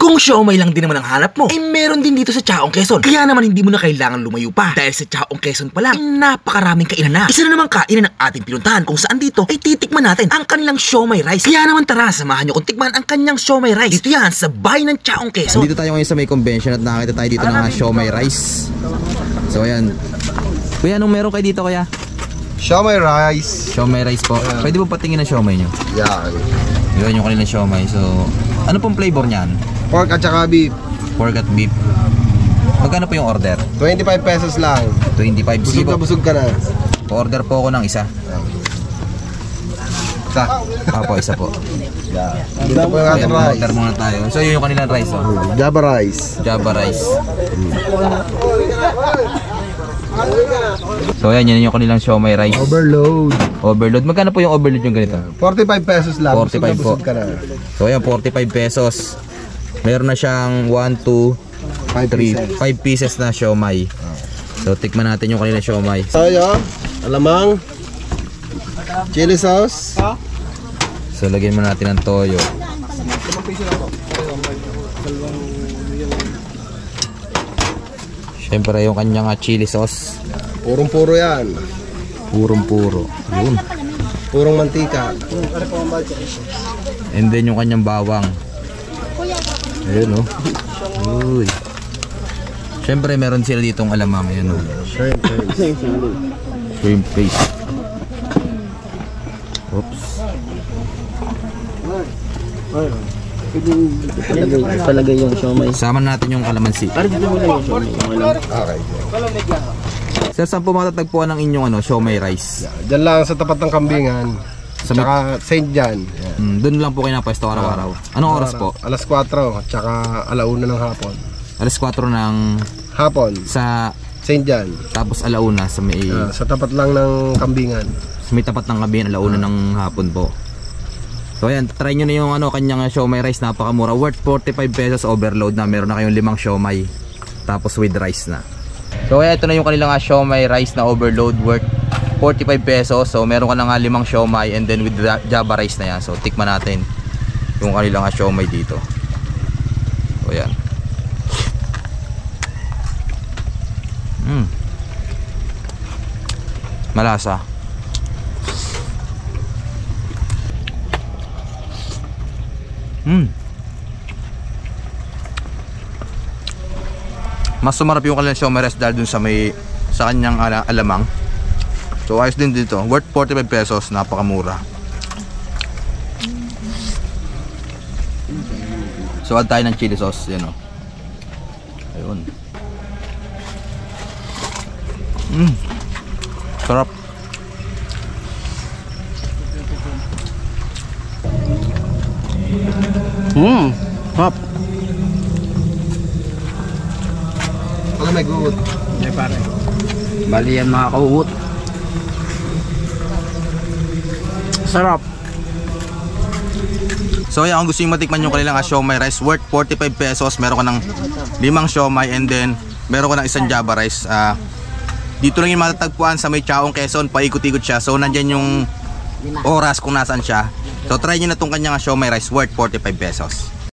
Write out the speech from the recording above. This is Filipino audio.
Kung siomay lang din naman ang hanap mo, meron din dito sa Chaong Quezon. Kaya naman hindi mo na kailangan lumayo pa. Dahil sa Chaong Quezon pa lang, napakaraming kainan na. Isa na naman kainan ng ating pinuntahan kung saan dito ay titikman natin ang kanilang siomay rice. Kaya naman tara, samahan nyo kung tikman ang kanyang siomay rice. Dito yan sa bahay ng Chaong Quezon. Dito tayo ngayon sa may convention at nakakita tayo dito ng siomay rice. So ayan. Kuya, anong meron kayo dito kaya? Siomay rice. Siomay rice po. Pwede po patingin ang siomay nyo? Yan. Yun yung kanilang siomay. So, ano pong flavor niyan? Pork at saka beef. Pork at beef. Magkano po yung order? 25 pesos lang. 25. Sige po. Busog ka na. Order po ako ng isa. Isa. Po, isa po. Dito po yung ating rice. Order muna tayo. So, yun yung kanilang rice. Oh. Java rice. Java rice. So, ayan. Yan yung kanilang siomay rice. Overload. Overload. Magkano po yung overload yung ganito? 45 pesos lang. 45 po. Busog ka na. So, ayan. 45 pesos. Meron na siyang 1, 2, 3, 5 pieces na siomay. So, tikman natin yung kanilang siomay. Toyo, alamang, chili sauce. So, lagyan mo natin ng toyo. Siyempre, yung kanyang chili sauce. Purong-puro yan. Purong-puro. Yun. Purong mantika. And then, yung kanyang bawang. Ayun, oh. Uy. Siyempre, meron sila ditong alamang. Ayun, oh. Shrimp paste. Oops. Palagay yung siomay. Sama natin yung kalamansi. Para dito mo lang yung siomay. Okay. Sir, saan po matatagpuan ng inyong siomay rice? Diyan lang sa tapat ng kambingan. Tsaka St. John. Doon lang po kayo napwesto araw-araw. Anong oras po? Alas 4 at tsaka alauna ng hapon. Alas 4 ng Hapon. sa St. John. tapos alauna sa may Sa tapat lang ng kambingan. tapat ng gabi, alauna ng hapon po. So ayan, try nyo na yung kanyang siomay rice, napakamura. Worth 45 pesos overload na. Meron na kayong 5 siomay. Tapos with rice na. So ayan, ito na yung kanilang siomay rice na overload worth 45 pesos. So meron ka na nga 5 siomay and then with Java rice na yan. So tikman natin yung kanilang siomay dito. So ayan. Malasa. Mas sumarap yung kanilang siomay rice dahil dun sa kanyang alamang. So ayos din dito. Worth 45 pesos, napakamura. So add tayo ng chili sauce, yan o. Ayun. Sarap. Hop. Pag may gugot. Hindi pare. Bali yan mga kauhut. Sarap. So ayan, kung gusto nyo matikman yung kanilang siomay rice, worth 45 pesos. Meron ka ng 5 siomay and then meron ka ng 1 Java rice. Dito lang yung matatagpuan sa may Chaong Quezon. Paikot-ikot siya. So nandyan yung oras kung nasaan siya. So try nyo na itong kanyang siomay rice, worth 45 pesos.